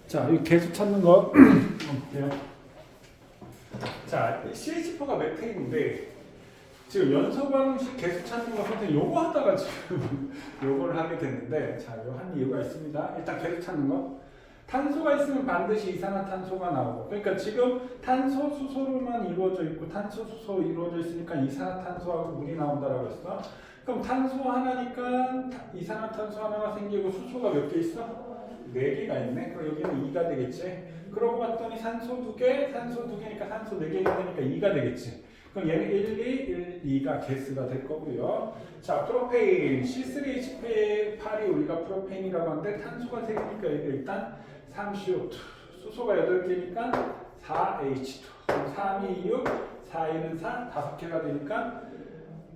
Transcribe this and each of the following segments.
자, 이 개수 찾는 거 볼게요. 자, CH4가 메테인인데 지금 연소 방식 개수 찾는 거 선생님 요거 하다가 지금 요거를 하게 됐는데, 자, 요 한 이유가 있습니다. 일단 개수 찾는 거. 탄소가 있으면 반드시 이산화탄소가 나오고, 그러니까 지금 탄소 수소로만 이루어져 있고 탄소 수소 이루어져 있으니까 이산화탄소하고 물이 나온다라고 했어. 그럼 탄소 하나니까 이산화탄소 하나가 생기고 수소가 몇 개 있어? 4개가 있네. 그럼 여기는 2가 되겠지. 그러고 봤더니 산소 2개, 산소 2개니까 산소 4개가 되니까 2가 되겠지. 그럼 얘는 1, 2, 2가 개수가 될 거고요. 자, 프로페인 C3H8이 우리가 프로페인이라고 하는데 탄소가 3개니까 여기 일단 3CO2, 수소가 8개니까 4H2, 3, 2, 6, 4, 1은 4, 5개가 되니까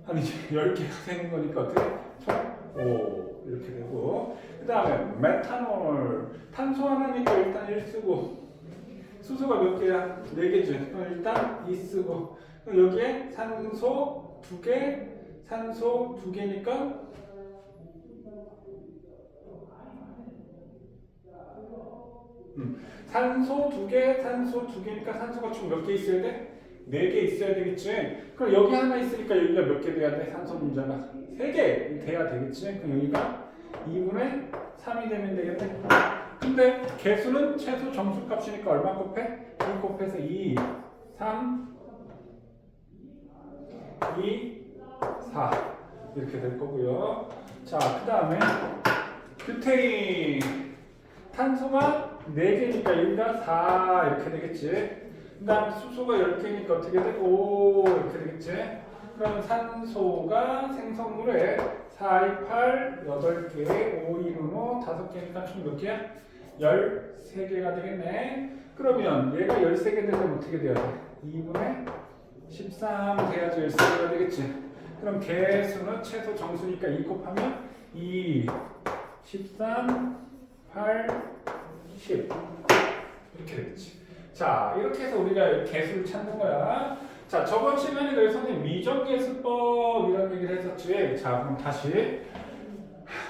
한 이제 10개가 되는 거니까 어떻게? 총 5 이렇게 되고, 그 다음에 메탄올, 탄소 하나니까 일단 1 쓰고, 수소가 몇 개야? 4개죠. 그럼 일단 2 쓰고, 그럼 여기에 산소 2개, 산소 2개니까 산소 2개, 산소 2개니까 산소가 총 몇 개 있어야 돼? 4개 있어야 되겠지. 그럼 여기 하나 있으니까 여기가 몇 개 돼야 돼? 산소 분자가 3개 돼야 되겠지. 그럼 여기가 2분의 3이 되면 되겠네. 근데 개수는 최소 정수값이니까 얼마 곱해? 2 곱해서 2, 3, 2, 4 이렇게 될 거고요. 자, 그 다음에 규테인, 탄소가 4개니까 여기가 4 이렇게 되겠지. 그 다음에 수소가 10개니까 어떻게 돼? 5 이렇게 되겠지. 그럼 산소가 생성물에 4, 2, 8, 8개, 5, 2, 5, 5개니까 총 몇 개야? 13개가 되겠네. 그러면 얘가 13개 되면 어떻게 돼야 돼? 2분의 13 돼야지 13개가 되겠지. 그럼 개수는 최소 정수니까 2 곱하면 2, 13, 8, 10 이렇게 되겠지. 자, 이렇게 해서 우리가 개수를 찾는 거야. 자, 저번 시간에 그래서 선생님 미정계수법 이런 얘기를 했었지. 자, 그럼 다시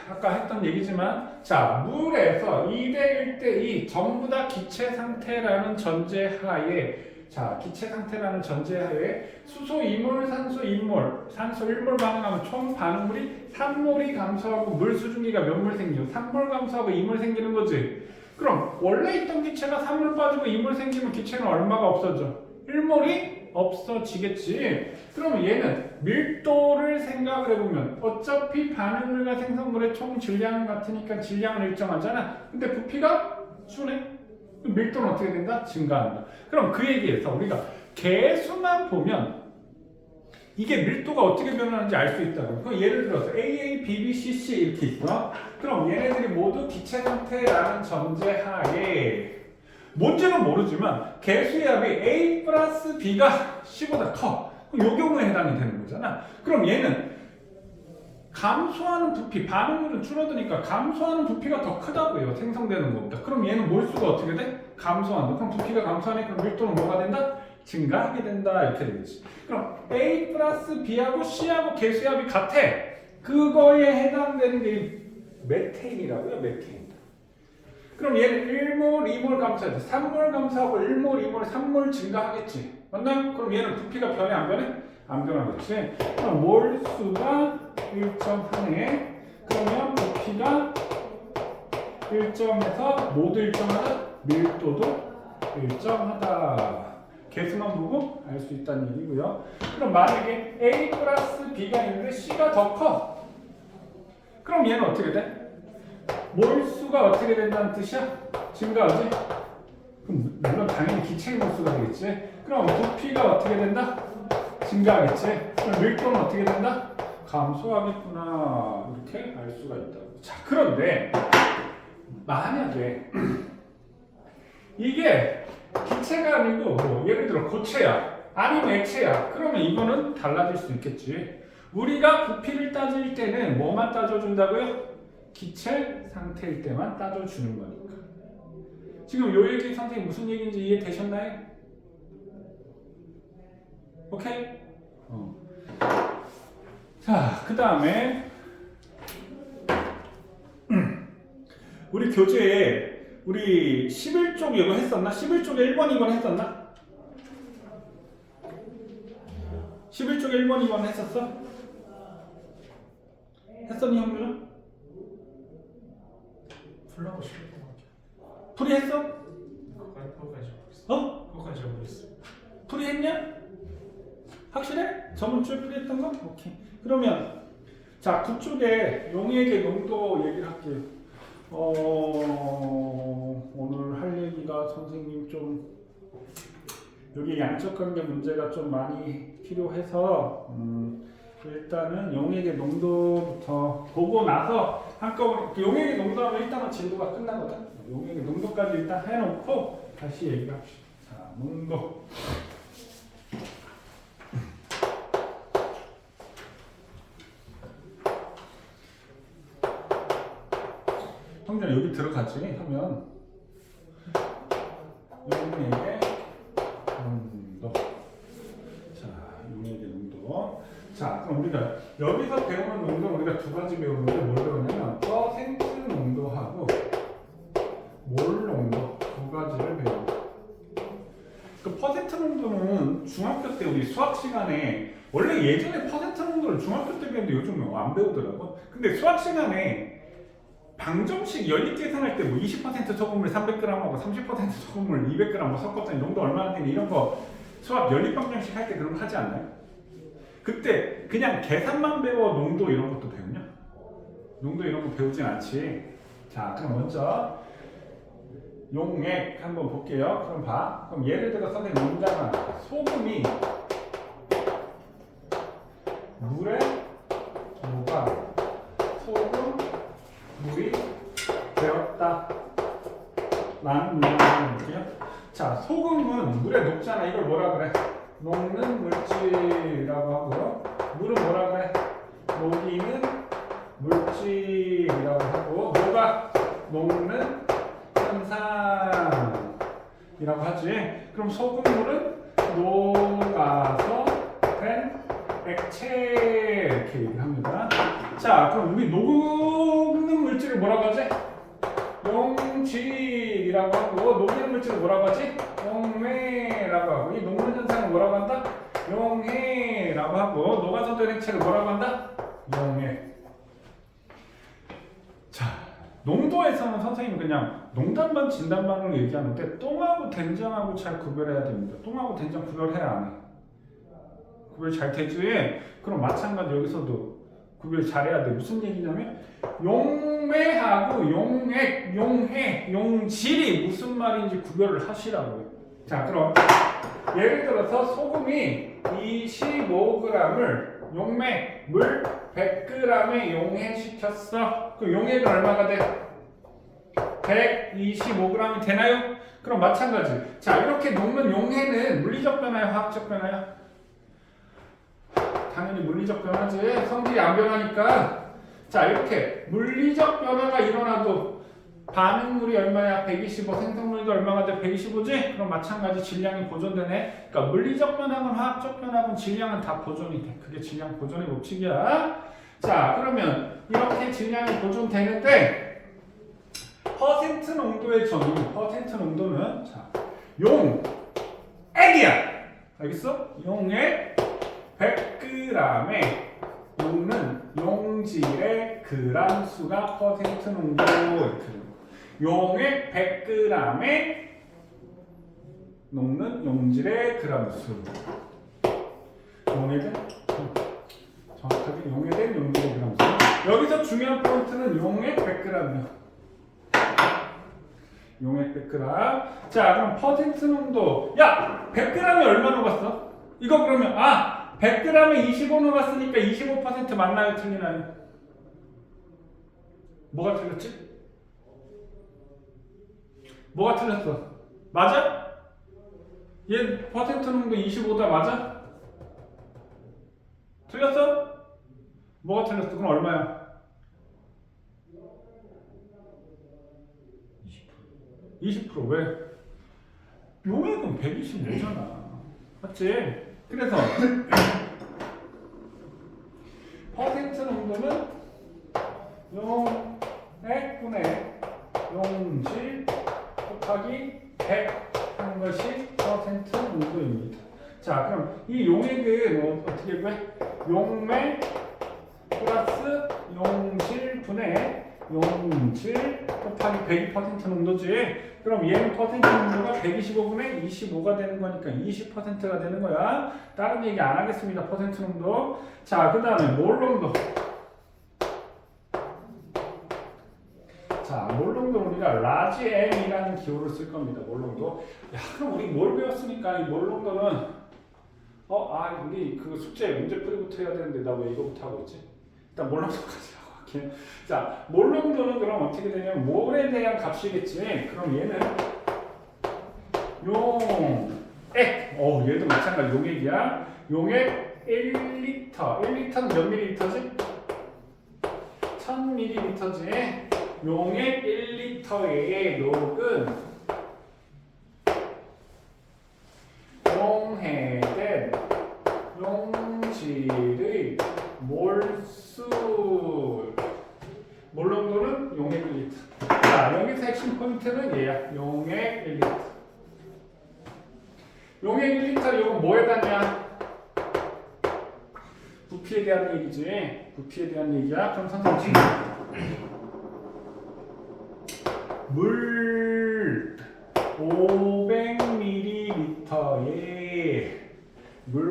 아까 했던 얘기지만, 자, 물에서 2대 1대 2 전부 다 기체 상태라는 전제하에, 자, 기체 상태라는 전제하에 수소 2몰, 산소 2몰, 산소 1몰 반응하면 총 반응물이 3몰이 감소하고 물 수증기가 몇 몰 생겨? 3몰 감소하고 2몰 생기는 거지. 그럼 원래 있던 기체가 3몰 빠지고 2몰 생기면 기체는 얼마가 없어져? 1몰이 없어지겠지. 그러면 얘는 밀도를 생각을 해보면 어차피 반응물과 생성물의 총 질량은 같으니까 질량은 일정하잖아. 근데 부피가 주네. 밀도는 어떻게 된다? 증가한다. 그럼 그 얘기에서 우리가 개수만 보면 이게 밀도가 어떻게 변하는지 알 수 있다고. 그럼 예를 들어서 AA, BB, CC 이렇게 있어. 그럼 얘네들이 모두 기체 상태라는 전제하에 뭔지는 모르지만 개수의 합이 A 플러스 B가 C보다 커. 그럼 이 경우에 해당이 되는 거잖아. 그럼 얘는 감소하는 부피, 반응물은 줄어드니까 감소하는 부피가 더 크다고요. 생성되는 것보다. 그럼 얘는 몰수가 어떻게 돼? 감소한다. 그럼 부피가 감소하니까 밀도는 뭐가 된다? 증가하게 된다. 이렇게 되겠지. 그럼 A 플러스 B하고 C하고 개수의 합이 같아. 그거에 해당되는 게 메테인이라고요. 메테인. 그럼 얘는 1몰, 2몰 감소하지. 3몰 감소하고 1몰, 2몰, 3몰 증가하겠지. 맞나요? 그럼 얘는 부피가 변해 안 변해? 안 변하겠지. 그럼 몰수가 일정하네. 그러면 부피가 일정해서 모두 일정하다. 밀도도 일정하다. 개수만 보고 알 수 있다는 얘기고요. 그럼 만약에 A 플러스 B가 있는데 C가 더 커. 그럼 얘는 어떻게 돼? 몰수가 어떻게 된다는 뜻이야? 증가하지? 그럼 물론 당연히 기체의 몰수가 되겠지. 그럼 부피가 어떻게 된다? 증가하겠지. 그럼 밀도는 어떻게 된다? 감소하겠구나. 이렇게 알 수가 있다고. 자, 그런데 만약에 이게 기체가 아니고 뭐 예를 들어 고체야, 아니면 액체야. 그러면 이거는 달라질 수 있겠지. 우리가 부피를 따질 때는 뭐만 따져준다고요? 기체 상태일 때만 따져주는 거니까. 지금 요 얘기 선생님 무슨 얘기인지 이해되셨나요? 오케이? 자, 그 다음에 우리 교재에 우리 11쪽 이거 했었나? 11쪽에 1번, 2번 했었나? 11쪽에 1번, 2번 했었어? 했었니 형준아? 풀라고 싶었던 것 같아요. 풀이했어? 그거까지 모르겠어. 어? 그거까지 모르겠어. 풀이했냐? 확실해? 저번 주에 풀이했던 거? 오케이. 그러면 자, 그쪽에 용액의 농도 얘기를 할게요. 오늘 할 얘기가 선생님 좀 여기 양적 관계 문제가 좀 많이 필요해서 일단은 용액의 농도부터 보고 나서 한꺼번에 용액의 농도하면 일단은 진도가 끝나거든. 용액의 농도까지 일단 해놓고 다시 얘기합시다. 자, 농도. 형제는 여기 들어가지 하면 용액의 농도. 자, 용액의 농도. 자, 그럼 우리가 여기서 배우는 농도는 우리가 두 가지 배우는데 뭘 배우냐면 퍼센트 농도하고 몰 농도 두 가지를 배워요. 그 퍼센트 농도는 중학교 때 우리 수학 시간에 원래 예전에 퍼센트 농도를 중학교 때 배웠는데 요즘 안 배우더라고. 근데 수학 시간에 방정식 연립 계산할 때 뭐 20% 소금물 300g하고 30% 소금물 200g 뭐 섞었더니 농도 얼마나 되니 이런 거 수학 연립 방정식 할 때 그런 거 하지 않나요? 그때 그냥 계산만 배워 농도 이런 것도 배우냐? 농도 이런 거 배우진 않지. 자, 그럼 먼저 용액 한번 볼게요. 그럼 봐. 그럼 예를 들어 선생님 문장은 소금이 물에 녹아 소금 물이 되었다. 라는 문장을 볼게요. 자, 소금은 물에 녹잖아. 이걸 뭐라 그래? 녹는 물질이라고 하고요. 물은 뭐라 그래? 녹이는 물질이라고 하고 녹아 녹는 현상이라고 하지. 그럼 소금물은 녹아서 된 액체 이렇게 얘기합니다. 자, 그럼 우리 녹는 물질을 뭐라고 하지? 용질이라고 하고 녹이는 물질을 뭐라고 하지? 용매라고 하고 이 녹는 현상을 뭐라고 한다? 용해라고 하고 녹아서 된 액체를 뭐라고 한다? 용해. 자, 농도에서는 선생님은 그냥 농담반 진담반으로 얘기하는데 똥하고 된장하고 잘 구별해야 됩니다. 똥하고 된장 구별해야 안 해. 구별 잘 되지? 그럼 마찬가지 여기서도 구별 잘해야 돼. 무슨 얘기냐면 용매하고 용액, 용해, 용질이 무슨 말인지 구별을 하시라고요. 자, 그럼 예를 들어서 소금이 25g을 용매, 물 100g에 용해시켰어. 그럼 용액은 얼마가 돼? 125g이 되나요? 그럼 마찬가지. 자, 이렇게 녹는 용해는 물리적 변화야, 화학적 변화야? 당연히 물리적 변화지. 성질이 안 변하니까. 자, 이렇게 물리적 변화가 일어나도 반응물이 얼마야? 125. 생성물도 얼마가 돼? 125지? 그럼 마찬가지 질량이 보존되네. 그러니까 물리적 변화건 화학적 변화건 질량은 다 보존이 돼. 그게 질량 보존의 법칙이야. 자, 그러면 이렇게 질량이 보존되는데 퍼센트 농도의 정의, 퍼센트 농도는 자, 용액이야. 알겠어? 용액 100g에 녹는 용질의 그람 수가 퍼센트 농도 이렇게 되고 용액 100g에 녹는 용질의 그람 수. 용액은 정확하게 용액의 용질의 그람 수. 여기서 중요한 포인트는 용액 100g이요. 용액 100g. 자, 그럼 퍼센트 농도. 야, 100g이 얼마 녹았어? 이거 그러면 100g에 25 녹았으니까 25% 맞나요? 틀리나요? 뭐가 틀렸지? 뭐가 틀렸어? 맞아? 얘 퍼센트 농도 25다 맞아? 틀렸어? 뭐가 틀렸어? 그럼 얼마야? 20% 왜? 용액은 125잖아. 맞지? 그래서 퍼센트 농도는 용액분의 곱하기 100 하는 것이 퍼센트 농도입니다. 자, 그럼 이 용액은 어떻게 구해? 용매 플러스 용질 분의 용질 곱하기 100% 농도지. 그럼 얘는 퍼센트 농도가 125분의 25가 되는 거니까 20%가 되는 거야. 다른 얘기 안 하겠습니다. 퍼센트 농도. 자, 그 다음에 몰 농도. 자, 몰 농도 우리가 라지 M이라는 기호를 쓸 겁니다. 몰 농도. 야, 그럼 우리 뭘 배웠으니까 이 몰 농도는 우리 그 숙제 문제 풀이부터 해야 되는데 나 왜 이거부터 하고 있지? 일단 몰 농도까지 하고 갈게. 자, 몰 농도는 그럼 어떻게 되냐면 몰에 대한 값이겠지. 그럼 얘는 용액. 얘도 마찬가지 용액이야. 용액 1리터. 1리터는 몇 밀리리터지? 1000ml지. 용액 1리터의 녹은 용해된 용질의 몰수. 몰 농도는 용액 1리터. 자, 여기서 핵심 포인트는 얘야. 용액 1리터. 용액 1리터 이건 뭐에 닿냐? 부피에 대한 얘기지. 부피에 대한 얘기야. 그럼 선생님 물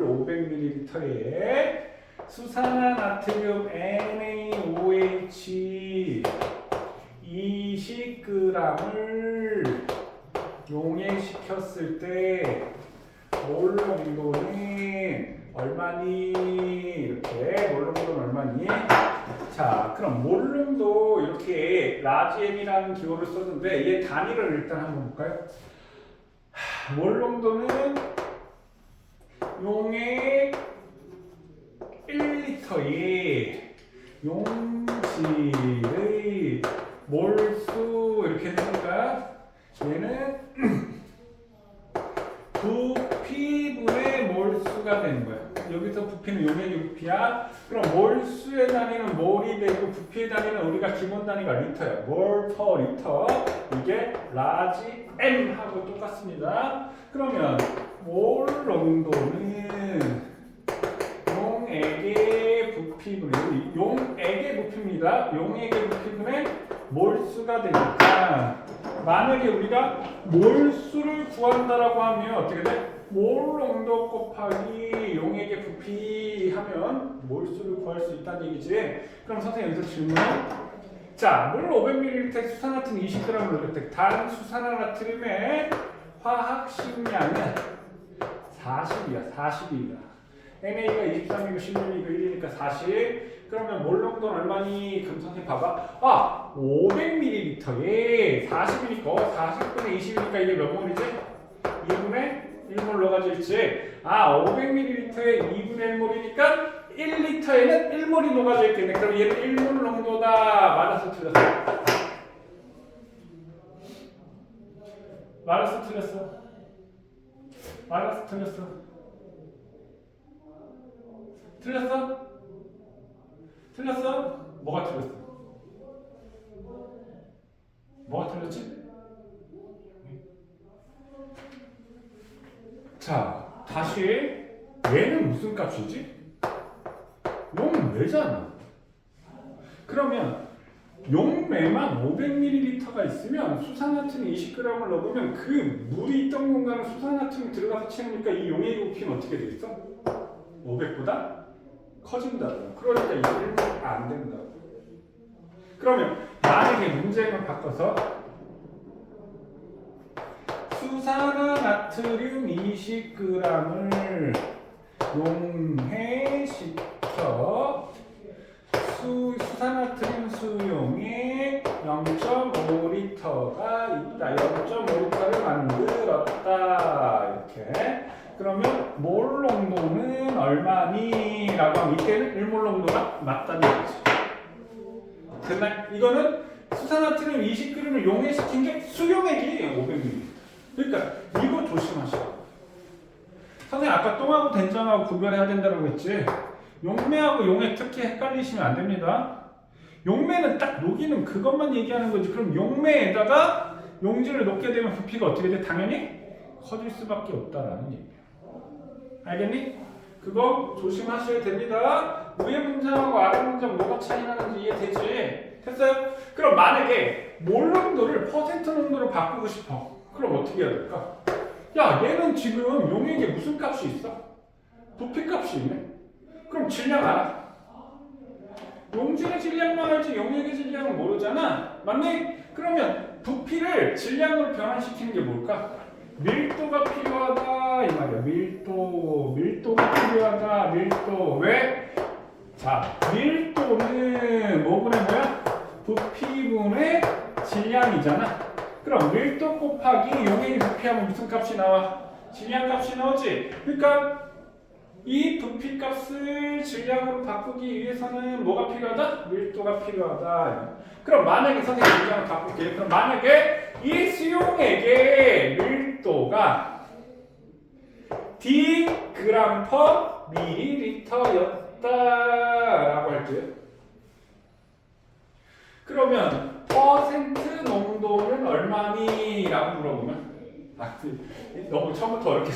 500ml에 수산화나트륨 NaOH 20g을 용액시켰을 때 몰 농도는 얼마니? 이렇게 몰 농도는 얼마니? 자, 그럼 몰 농도 이렇게 라지 M이라는 기호를 썼는데 얘 단위를 일단 한번 볼까요? 몰 농도는 용액 1리터에 용질의 몰수 이렇게 되니까 얘는 부피분의 몰수가 되는 거야. 여기서 부피는 용액의 부피야. 그럼 몰수의 단위는 몰이 되고 부피의 단위는 우리가 기본 단위가 리터야. 몰 퍼 리터. 이게 라지 M하고 똑같습니다. 그러면 몰 농도는 용액의 부피분의 용액의 부피입니다. 용액의 부피분의 몰수가 되니까 만약에 우리가 몰수를 구한다라고 하면 어떻게 돼? 몰 농도 곱하기 용액의 부피 하면 몰수를 구할 수 있다는 얘기지. 그럼 선생님 여기서 질문. 자, 물 500ml 수산나트륨 20g을 넣을 때 단 수산화나트륨의 화학식량은 40이야. 40이야. NA가 23이고 16이고 1이니까 40. 그러면 몰 농도는 얼마니? 그럼 선생님 봐봐. 500ml에 40이니까 40분의 20이니까 이게 몇 몰이지? 2분의 1몰 넣어가지고 있지. 500ml에 2분의 1몰이니까 1리터에는 1몰이 녹아져 있겠네. 그럼 얘는 1몰 농도다. 맞았어, 틀렸어? 맞았어, 틀렸어? 맞았어, 틀렸어? 틀렸어? 틀렸어? 뭐가 틀렸어? 뭐가 틀렸지? 자, 다시 얘는 무슨 값이지? 용매잖아. 그러면 용매만 500ml가 있으면 수산나트륨 20g을 넣으면 그 물이 있던 공간에 수산나트륨이 들어가서 채우니까 이 용액의 부피는 어떻게 돼 있어? 500보다 커진다고. 그러니까 이게 1몰 안 된다고. 그러면 만약에 문제를 바꿔서 수산화나트륨 20g을 용해시켜 수산화트륨 수용에 0.5리터가 있다. 0.5리터를 만들었다. 이렇게. 그러면 몰 농도는 얼마니? 라고 하면 이때는 1몰 농도가 맞다는 얘기지. 근데 이거는 수산나트륨 20g을 용해시킨 게 수용액이에요. 500ml. 그러니까 이거 조심하시라고. 선생님 아까 똥하고 된장하고 구별해야 된다고 했지. 용매하고 용액 특히 헷갈리시면 안 됩니다. 용매는 딱 녹이는 그것만 얘기하는 거지. 그럼 용매에다가 용질을 놓게 되면 부피가 어떻게 돼? 당연히 커질 수밖에 없다라는 얘기야. 알겠니? 그거 조심하셔야 됩니다. 위에 문장하고 아래 문장 뭐가 차이 나는지 이해되지? 됐어요? 그럼 만약에 몰 농도를 퍼센트 농도로 바꾸고 싶어. 그럼 어떻게 해야 될까? 야, 얘는 지금 용액에 무슨 값이 있어? 부피 값이 있네. 그럼 질량 알아? 용질의 질량만 알지 용액의 질량은 모르잖아. 맞니? 그러면 부피를 질량으로 변환시키는 게 뭘까? 밀도가 필요하다 이 말이야. 밀도가 필요하다. 밀도. 왜? 자, 밀도는 뭐분의 뭐야? 부피분의 질량이잖아. 그럼 밀도 곱하기 용액의 부피하면 무슨 값이 나와? 질량 값이 나오지. 그러니까 이 부피 값을 질량으로 바꾸기 위해서는 뭐가 필요하다? 밀도가 필요하다. 그럼 만약에 선생님 문장을 바꿀게요. 그럼 만약에 이 수용액의 밀도가 d g/ml였다라고 할게요. 그러면 퍼센트 농도는 얼마니? 라고 물어보면 너무 처음부터 어렵게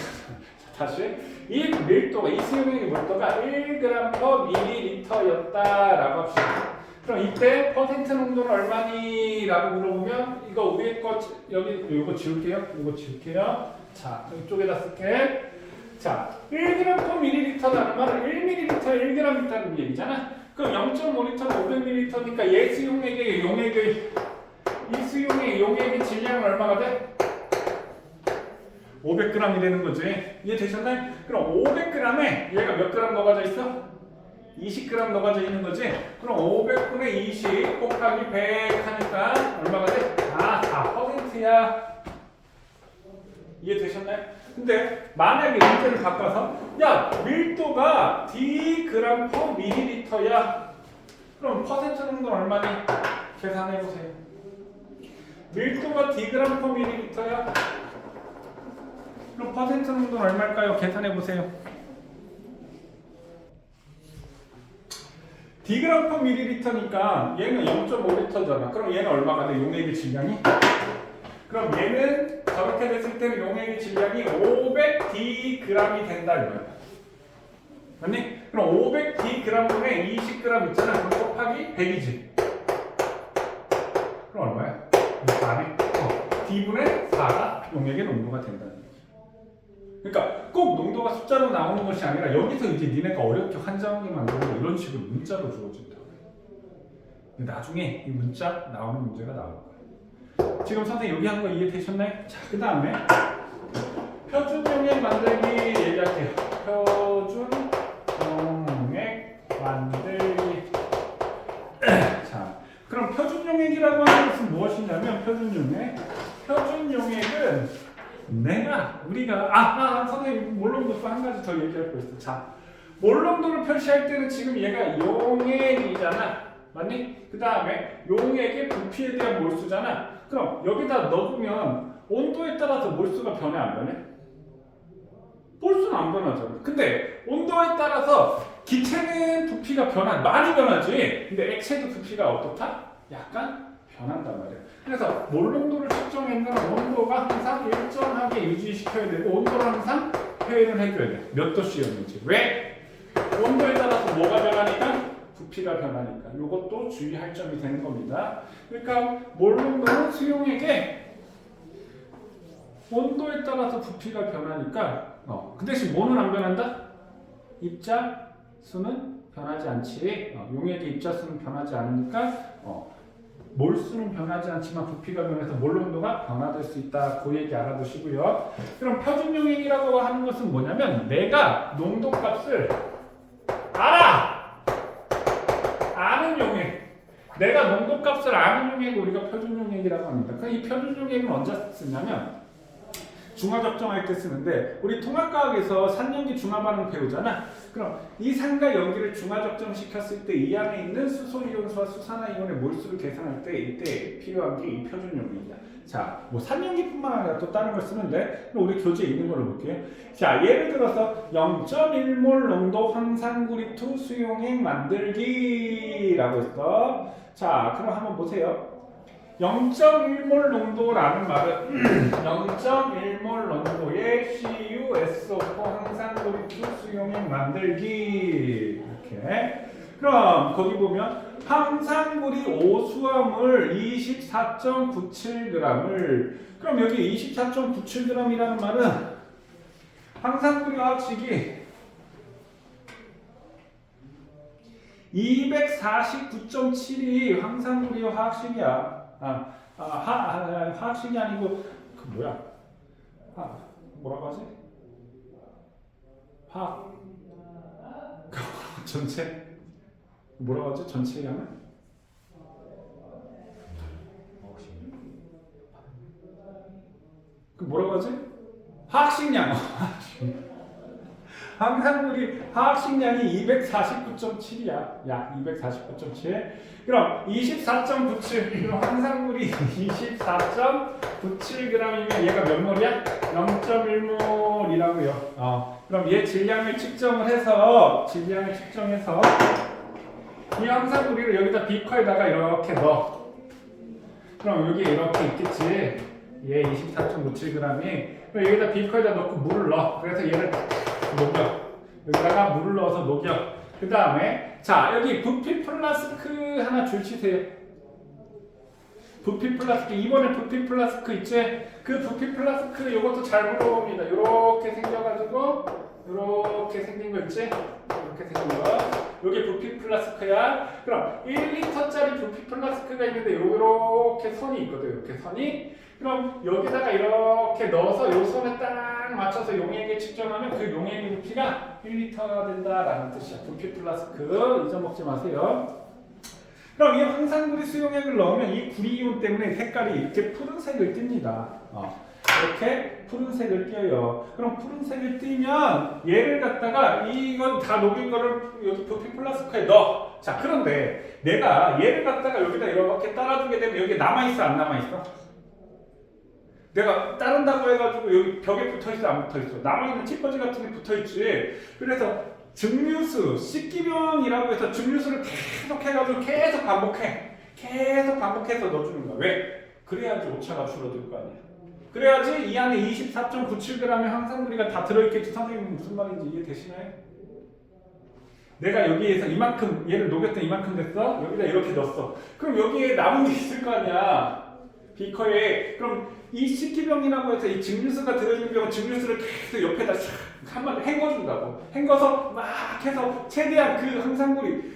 다시 이 밀도가 이 수용액의 밀도가 1g/ml였다라고 합시다. 그럼 이때 퍼센트 농도는 얼마니? 라고 물어보면 이거 위에 거 여기 이거 지울게요. 이거 지울게요. 자, 이쪽에다 쓸게. 자, 1g/ml라는 말은 1ml 1g 있다는 얘기잖아. 그럼 0.5L는 500ml니까 얘 수용액의 용액의 이 수용액의 용액의 질량은 얼마가 돼? 500g이 되는 거지. 이해되셨나요? 그럼 500g에 얘가 몇 g 녹아져 있어? 20g 녹아져 있는 거지. 그럼 500분의 20 곱하기 100 하니까 얼마가 돼? 아, 4%야. 이해되셨나요? 근데 만약에 문제를 바꿔서 야, 밀도가 d/ml야. 그럼 퍼센트 농도는 얼마니? 계산해보세요. 밀도가 d/ml야. 그럼 퍼센트 농도는 얼마일까요? 계산해보세요. d/ml니까 얘는 0.5L잖아. 그럼 얘는 얼마가 돼? 용액의 질량이? 그럼 얘는 저렇게 됐을 때는 용액의 질량이 500dg이 된다 이거야. 맞니? 그럼 500dg분의 20g 있잖아. 그럼 곱하기 100이지. 그럼 얼마야? 4네. d분의 4가 용액의 농도가 된다는 거지. 그러니까 꼭 농도가 숫자로 나오는 것이 아니라 여기서 이제 니네가 어렵게 환장하게 만들고 이런 식으로 문자로 주어진다. 나중에 이 문자 나오는 문제가 나올 거야. 지금 선생님 여기 한 거 이해되셨나요? 자, 그 다음에 표준 용액 만들기 얘기할게요. 표준 용액 만들기. 자, 그럼 표준 용액이라고 하는 것은 무엇이냐면 표준 용액은 우리가 선생님 몰롱도 한 가지 더 얘기할 거 있어. 자, 몰롱도를 표시할 때는 지금 얘가 용액이잖아. 맞니? 그 다음에 용액의 부피에 대한 몰수잖아. 그럼 여기다 넣으면 온도에 따라서 몰수가 변해 안 변해? 몰수는 안 변하잖아. 근데 온도에 따라서 기체는 부피가 많이 변하지. 근데 액체도 부피가 어떻다? 약간 변한단 말이야. 그래서 몰농도를 측정했는 온도가 항상 일정하게 유지시켜야 되고 온도를 항상 표현을 해줘야 돼. 몇 도씨였는지. 왜? 온도에 따라서 뭐가 변하니까? 부피가 변하니까. 이것도 주의할 점이 되는 겁니다. 그러니까 몰농도는 수용액에 온도에 따라서 부피가 변하니까 그 대신 뭐는 안 변한다? 입자수는 변하지 않지. 용액의 입자수는 변하지 않으니까 몰수는 변하지 않지만 부피가 변해서 몰농도가 변화될 수 있다. 그 얘기 알아두시고요. 그럼 표준 용액이라고 하는 것은 뭐냐면 내가 농도값을 아는 용액. 내가 농도값을 아는 용액을 우리가 표준 용액이라고 합니다. 그럼 이 표준 용액은 언제 쓰냐면 중화적정할 때 쓰는데 우리 통합과학에서 산연기 중화반응 배우잖아. 그럼 이 산과 연기를 중화적정 시켰을 때 이 안에 있는 수소이온수와 수산화이온의 몰수를 계산할 때 이때 필요한 게 이 표준 용액이야. 자, 뭐 산연기뿐만 아니라 또 다른 걸 쓰는데 그럼 우리 교재에 있는 걸로 볼게요. 자, 예를 들어서 0.1몰 농도 황산구리2 수용액 만들기라고 했어. 자, 그럼 한번 보세요. 0.1몰 농도라는 말은 0.1몰 농도의 CuSO4 황산고리수 수용액 만들기 이렇게. 그럼 거기 보면 황산고리 오수화물 24.97g을 그럼 여기 24.97g이라는 말은 황산고리 화학식이 249.7이 황산고리 화학식이야. 화학식이 아니고 그 뭐야? 뭐라고 하지? 화학 전체 뭐라고 하지? 전체 양은? 그 뭐라고 하지? 화학식량. 황산고리 화학식량이 249.7이야. 약 249.7. 그럼 24.97. 그럼 황산고리 24.97g이면 얘가 몇 몰이야? 0.1몰이라고요. 그럼 얘 질량을 측정해서 이 황산고리를 여기다 비커에다가 이렇게 넣어. 그럼 여기 이렇게 있겠지. 얘 24.57g이. 그럼 여기다 비커에다 넣고 물을 넣어. 그래서 얘를 녹여. 여기다가 물을 넣어서 녹여. 그 다음에 자 여기 부피 플라스크 하나 줄치세요. 부피 플라스크 이번에 부피 플라스크 있지? 그 부피 플라스크 이것도 잘 물어봅니다. 요렇게 생겨가지고 요렇게 생긴 거 있지? 이렇게 생긴 거 여기 부피 플라스크야. 그럼 1리터짜리 부피 플라스크가 있는데 요렇게 선이 있거든. 이렇게 선이. 그럼 여기다가 이렇게 넣어서 요 선에 딱 맞춰서 용액에 측정하면 그 용액의 부피가 1리터가 된다라는 뜻이야. 부피 플라스크 잊어먹지 마세요. 그럼 이 황산고리 수용액을 넣으면 이 구리이온 때문에 색깔이 이렇게 푸른색을 띱니다. 이렇게 푸른색을 띄어요. 그럼 푸른색을 띄면 얘를 갖다가 이건 다 녹인 거를 여기 부피 플라스크에 넣어. 자 그런데 내가 얘를 갖다가 여기다 이렇게 따라주게 되면 여기 남아있어 안 남아있어? 내가 따른다고 해가지고 여기 벽에 붙어있어 안 붙어있어? 남아있는 찌꺼기 같은 게 붙어있지. 그래서 증류수, 씻기병이라고 해서 증류수를 계속 해가지고 계속 반복해서 넣어주는 거야. 왜? 그래야지 오차가 줄어들 거 아니야. 그래야지 이 안에 24.97g의 황산고리가 다 들어있겠지. 선생님 무슨 말인지 이해되시나요? 내가 여기에서 이만큼 얘를 녹였더니 이만큼 됐어? 여기다 이렇게 넣었어. 그럼 여기에 남은 게 있을 거 아니야. 비커에. 그럼 이 씻기병이라고 해서 이 증류수가 들어있는 병은 증류수를 계속 옆에다 한번 헹궈준다고. 헹궈서 막 해서 최대한 그 황산고리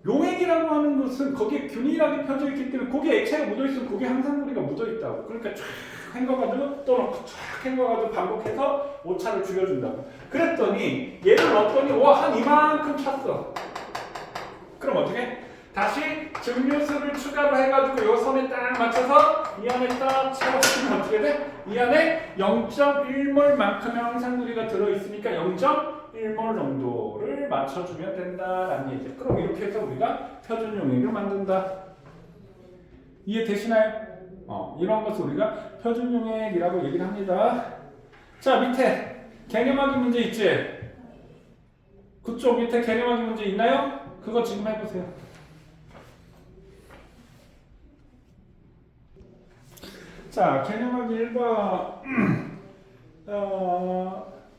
용액이라고 하는 것은 거기에 균일하게 펴져 있기 때문에 거기에 액체가 묻어있으면 거기에 황산고리가 묻어있다고. 그러니까 쫙 헹궈가지고 또 넣고 쫙 헹궈가지고 반복해서 오차를 줄여준다고. 그랬더니 얘를 넣었더니 한 이만큼 찼어. 그럼 어떻게? 다시 증류수를 추가로 해가지고 요 선에 딱 맞춰서 이 안에 딱 채워주면 어떻게 돼? 이 안에 0.1몰만큼의 황산고리가 들어있으니까 0.1몰 정도를 맞춰주면 된다라는 얘기죠. 그럼 이렇게 해서 우리가 표준 용액을 만든다. 이해되시나요? 이런 것을 우리가 표준 용액이라고 얘기를 합니다. 자 밑에 개념하기 문제 있지? 그쪽 밑에 개념하기 문제 있나요? 그거 지금 해보세요. 자, 개념하기 1번.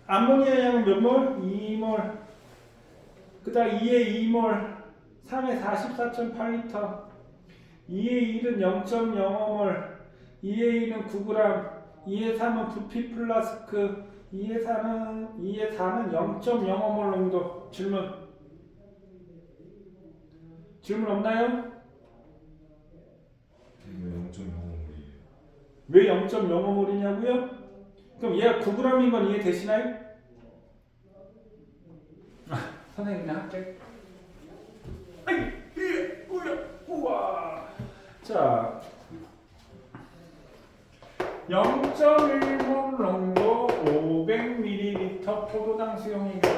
암모니아 양은 몇 몰? 2몰. 그 다음 2에 2몰. 3에 44.8리터. 2에 1은 0.05몰. 2에 2는 9g. 2에 3은 부피 플라스크. 2에 4는 0.05몰 정도. 질문 없나요? 왜 0.05몰이냐고요? 그럼 얘가 9g인 건 이해되시나요? 선생님 그냥 할게. 우와. 자, 0.1몰 농도 500ml 포도당 수용액이죠.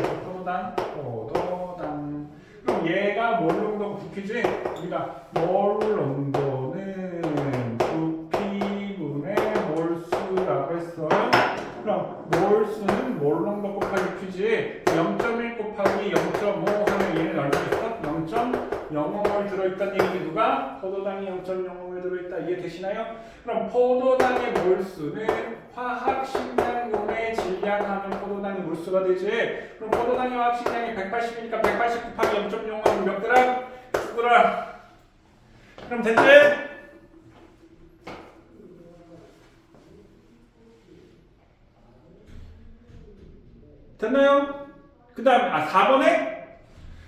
포도당. 그럼 얘가 몰 농도가 부피지? 우리가 몰 농도는 부피분의 몰수라고 했어. 그럼 몰수는 몰 농도 곱하기 P지. 0.1 곱하기 0.5 하면 얘는 얼마 있어? 0.05몰 들어있다는 얘기지. 누가? 포도당이 0.05몰 0.001몰 들어있다. 이해되시나요? 그럼 포도당의 몰수는 화학식량분의 질량하면 포도당의 몰수가 되지. 그럼 포도당의 화학식량이 180이니까 180 곱하기 0.0은 몇 그램? 9g. 그럼 됐지? 됐나요? 그 다음 4번에?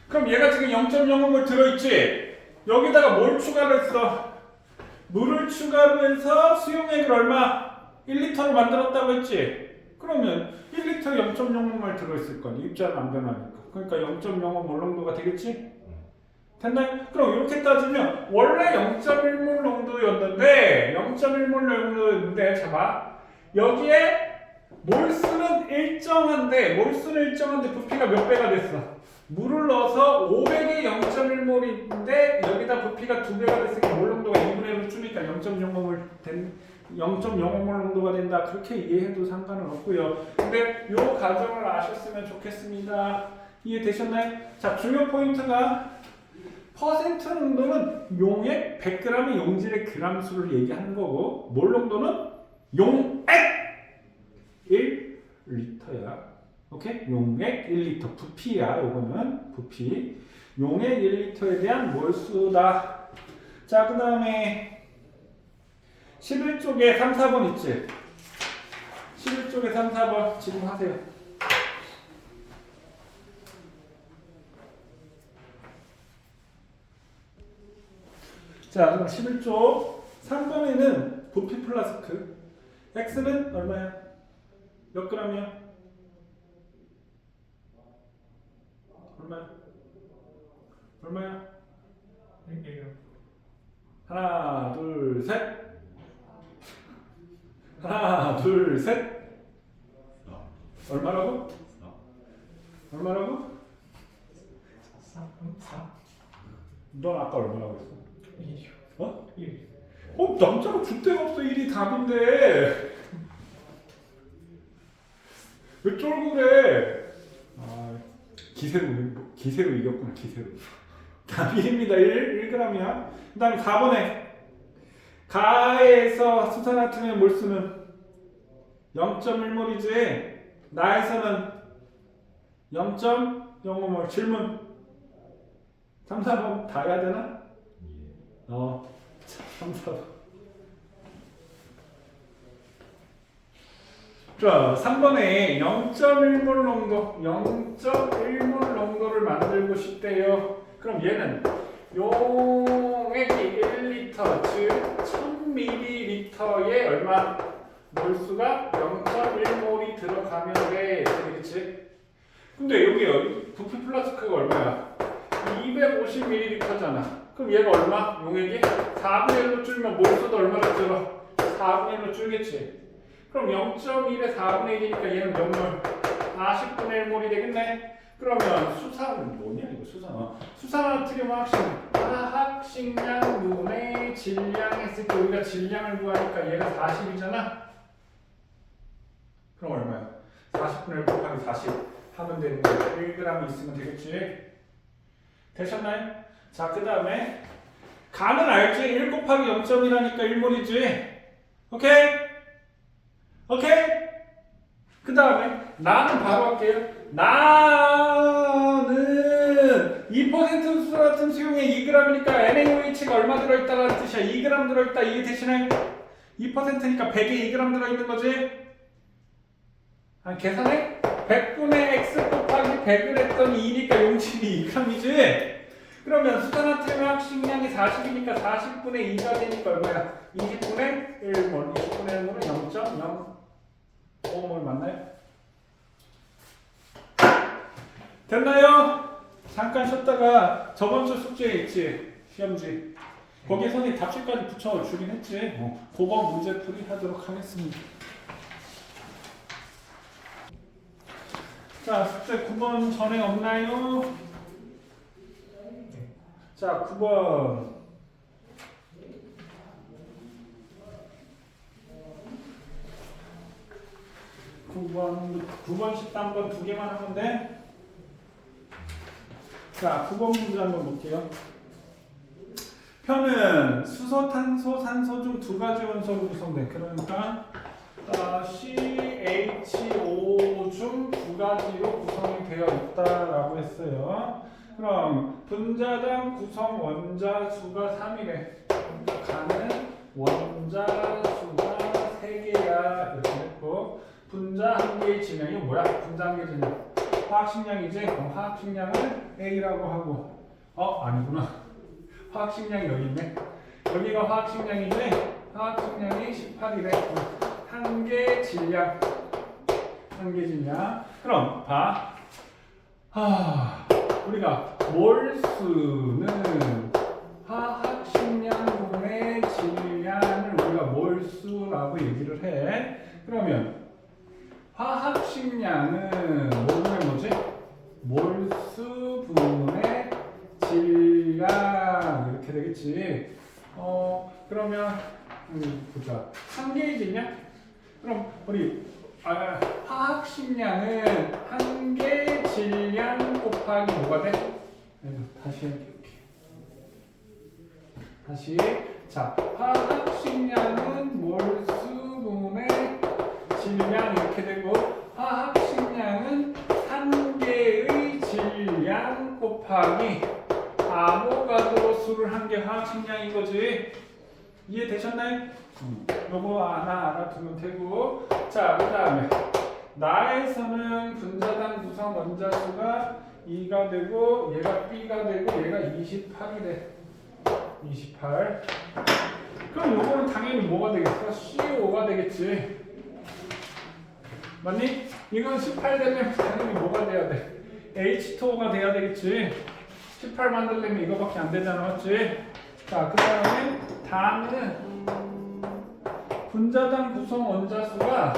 그럼 얘가 지금 0.05몰 들어있지? 여기다가 뭘 추가를 했어? 물을 추가로 해서 수용액을 얼마? 1리터로 만들었다고 했지? 그러면 1리터 0.05몰 들어있을 거니 입자는 안 변하니까. 그러니까 0.05몰 농도가 되겠지? 됐나요? 그럼 이렇게 따지면 원래 0.1몰 농도였는데 0.1몰 농도였는데 잠깐 여기에 몰수는 일정한데 부피가 몇 배가 됐어? 물을 넣어서 500에 0.1몰인데 여기다 부피가 2배가 됐으니까 몰 농도가 2분의 1로 줄니까 0.05몰 농도가 된다. 그렇게 이해해도 상관은 없고요. 근데 이 과정을 아셨으면 좋겠습니다. 이해되셨나요? 자, 중요 포인트가 퍼센트 농도는 용액 100g의 용질의 그람 수를 얘기하는 거고 몰 농도는 용액 1리터야. 오케이? 용액 1리터. 부피야. 요거는 부피. 용액 1리터에 대한 몰수다. 자, 그 다음에 11쪽에 3, 4번 있지? 11쪽에 3, 4번 지금 하세요. 자, 그럼 11쪽 3번에는 부피 플라스크 X는 얼마야? 몇 g이야? 얼마야? 1g. 하나, 둘, 셋. 하나, 둘, 셋. 얼마라고? 얼마라고? 4. 넌 아까 얼마라고 했어? 1. 어? 1. 남자가 줏대가 없어. 1이 답인데. 왜 쫄고 그래? 아, 기세로 이겼구나. 기세로. 답입니다. 1g이야. 그 다음에 4번에 가에서 수산화팀의 몰수는 0.1몰이지 나에서는 0.05몰. 질문 3, 4번 다 해야 되나? 3, 4번. 자, 3번에 0.1몰 농도, 0.1몰 농도를 만들고 싶대요. 그럼 얘는 용액이 1리터, 즉 1000ml에 얼마? 몰수가 0.1몰이 들어가면 돼. 그렇지? 근데 여기 부피 플라스크가 얼마야? 250ml잖아. 그럼 얘가 얼마? 용액이? 4분의 1로 줄면 몰수도 얼마나 줄어? 4분의 1로 줄겠지? 그럼 0.1에 4분의 1이니까 얘는 몇 몰? 40분의 1몰이 되겠네? 그러면 수산은 뭐냐 이거 수산화트륨 화학식량분의 질량 했을 때 우리가 질량을 구하니까 얘가 40이잖아? 그럼 얼마야? 40분의 1 곱하기 40 하면 되는 거야. 1g 있으면 되겠지? 되셨나요? 자, 그 다음에 가는 알지? 1 곱하기 0.1하니까 1몰이지? 오케이? 그 다음에 나는 바로 할게요. 나는 2% 수소 같은 수용에 2g이니까 NaOH가 얼마 들어있다라는 뜻이야. 2g 들어있다. 이게 대신에 2%니까 100에 2g 들어있는 거지? 계산해? 100분의 x 곱하기 100을 했더니 2니까 용질이 2g이지? 그러면 수산화트륨 합식량이 40이니까 40분의 2가 되니까 얼마야? 20분의 1몰. 20분의 1몰은 0.05몰 맞나요? 됐나요? 잠깐 쉬었다가 저번주 숙제에 있지? 시험지. 거기에 선생님 답지까지 붙여주긴 했지? 9번 문제풀이 하도록 하겠습니다. 자, 숙제 9번 전에 없나요? 자, 9번. 9번 13번 두 개만 하면 돼? 자, 9번 문제 한번 볼게요. 편은 수소, 탄소, 산소 중 두 가지 원소로 구성돼. 그러니까 CH5 중 두 가지로 구성이 되어 있다라고 했어요. 그럼 분자당 구성 원자 수가 3이래. 가는 원자 수가 3개야 이렇게 됐고, 분자 한 개의 질량이 뭐야? 분자 한 개의 질량 화학식량이지? 그럼 화학식량을 A라고 하고, 아니구나. 화학식량이 여기 있네. 여기가 화학식량이지? 화학식량이 18이래. 한 개 질량. 한 개 질량. 그럼 봐. 우리가 몰수는 화학식량분의 질량을 우리가 몰수라고 얘기를 해. 그러면 화학식량은 뭐지? 몰수분의 질량 이렇게 되겠지. 그러면 보자. 한 개의 질량? 그럼 우리 화학식량은 한 개 질량 곱하기 뭐가 돼? 다시 이렇게. 다시. 자, 화학식량은 몰수분의 질량 이렇게 되고, 화학식량은 한 개의 질량 곱하기 아보가드로 수를 한 개 화학식량인 거지. 이해되셨나요? 요거 하나 알아두면 되고. 자, 그 다음에 나에서는 분자당 구성 원자 수가 2가 되고, 얘가 B가 되고, 얘가 28이래. 28. 그럼 요거는 당연히 뭐가 되겠어? CO5가 되겠지. 맞니? 이건 18 되면 당연히 뭐가 돼야 돼? H2O가 돼야 되겠지. 18 만들려면 이거밖에 안 되잖아, 맞지? 자, 그 다음에 다음은 분자당 구성 원자 수가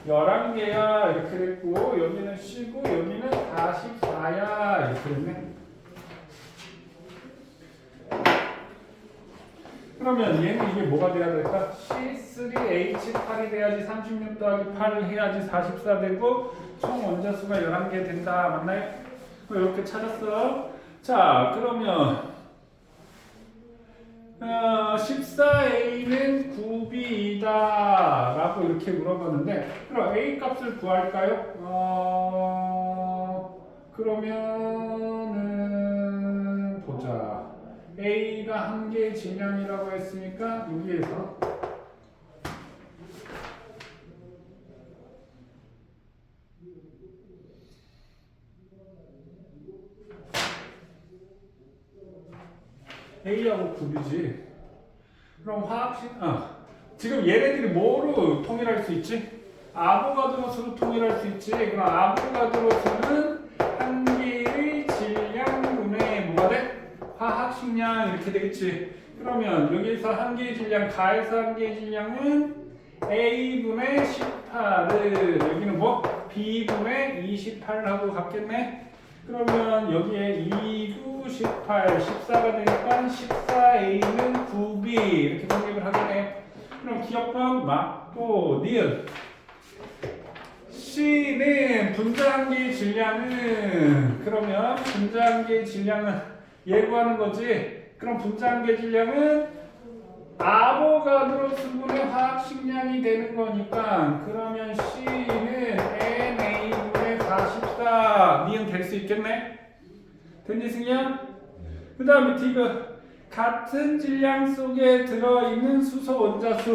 11개야 이렇게 됐고, 여기는 C고 여기는 44야 이렇게 됐네. 그러면 얘는 이게 뭐가 돼야 될까? C3H8이 돼야지 36 더하기 8을 해야지 44 되고, 총 원자 수가 11개 된다. 맞나요? 이렇게 찾았어. 자, 그러면 14A는 9B이다 라고 이렇게 물어봤는데, 그럼 A 값을 구할까요? 그러면은 보자. A가 한 개의 질량이라고 했으니까 여기에서 A하고 9이지. 그럼 지금 얘네들이 뭐로 통일할 수 있지? 아보가드로 수로 통일할 수 있지. 그럼 아보가드로 수는 한 개의 질량분의 뭐가 돼? 화학식량 이렇게 되겠지. 그러면 여기서 한 개의 질량, 가에서 한 개의 질량은 A분의 18을, 여기는 뭐? B분의 28하고 같겠네. 그러면 여기에 2, 9, 18, 14가 되니까 14A는 9B 이렇게 정립을 하겠네. 그럼 기억번 맞고, 니은 C는 분자 한 개의 질량은, 그러면 분자 한 개의 질량은 예고하는 거지. 그럼 분자 한 개의 질량은 아보가드로 수분의 화학식량이 되는 거니까, 그러면 C는 NA분의 44 니은 될 수 있겠네. 됐니 승희야? 그 다음에 D가 같은 질량 속에 들어있는 수소 원자 수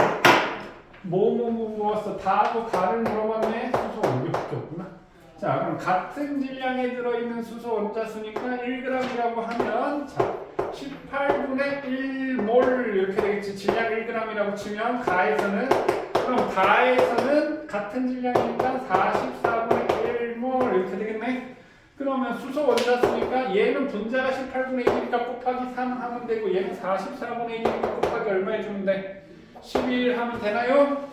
뭐왔어? 다하고 가를 물어봤네. 수소 여기밖에 없구나. 자, 그럼 같은 질량에 들어있는 수소 원자 수니까 1g이라고 하면, 자, 18분의 1몰 이렇게 되겠지. 질량 1g이라고 치면 가에서는, 그럼 가에서는 같은 질량이니까 44분의 1몰 이렇게 되겠네. 그러면 수소 원자 수니까 얘는 분자가 18분의 1이니까 곱하기 3 하면 되고, 얘는 44분의 1이니까 곱하기 얼마 해주면 돼? 11 하면 되나요?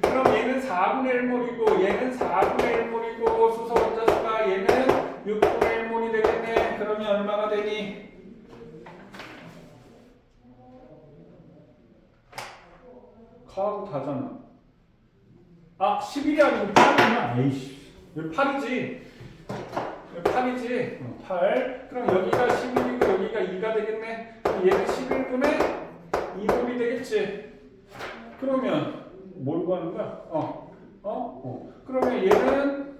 그럼 얘는 4분의 1몰이고 얘는 4분의 1몰이고 수소 원자 수가 얘는 6분의 1몰이 되겠네. 그러면 얼마가 되니? 가하고 다잖아. 11이 아니고 8이구나. 에이씨, 여기 8이지. 여기 8이지. 8. 그럼 여기가 11이고 여기가 여기가 2가 되겠네. 그럼 얘는 11분의 2곱이 되겠지. 그러면 뭘 구하는 거야? 그러면 얘는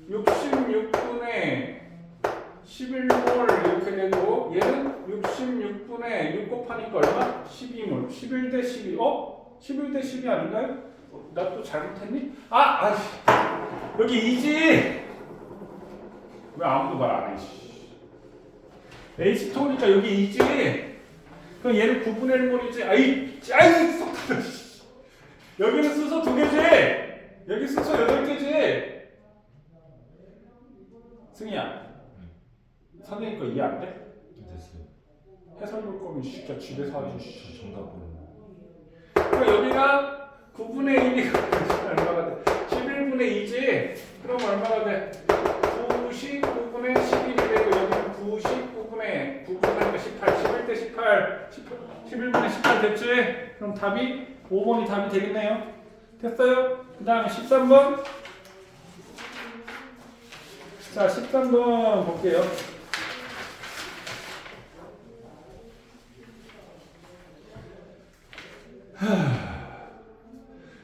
66분의 11몰 이렇게 되고 얘는 66분의 6 곱하니까 얼마? 12몰. 11대 12. 11대 12 아닌가요? 나 또 잘못했니? 여기 2지. 왜 아무도 말 안 해? H2니까 여기 2지. 그럼 얘는 9분의 1몰이지. 아이 쏙 터져. 여기는 순서 2개지. 여기 순서 8개지. 승희야. 선생님 거 이해 안 돼? 됐어요. 해설 볼 거면 진짜 집에서 하지. 정답은 그럼 여기가 9분의 1이 얼마가 돼? 11분의 2지? 그럼 얼마가 돼? 99분의 11이 되고 여기는 99분의 9분의 18, 11대 18, 11분의 18 됐지? 그럼 답이 5번이 답이 되겠네요. 됐어요? 그 다음에 13번. 자, 13번 볼게요.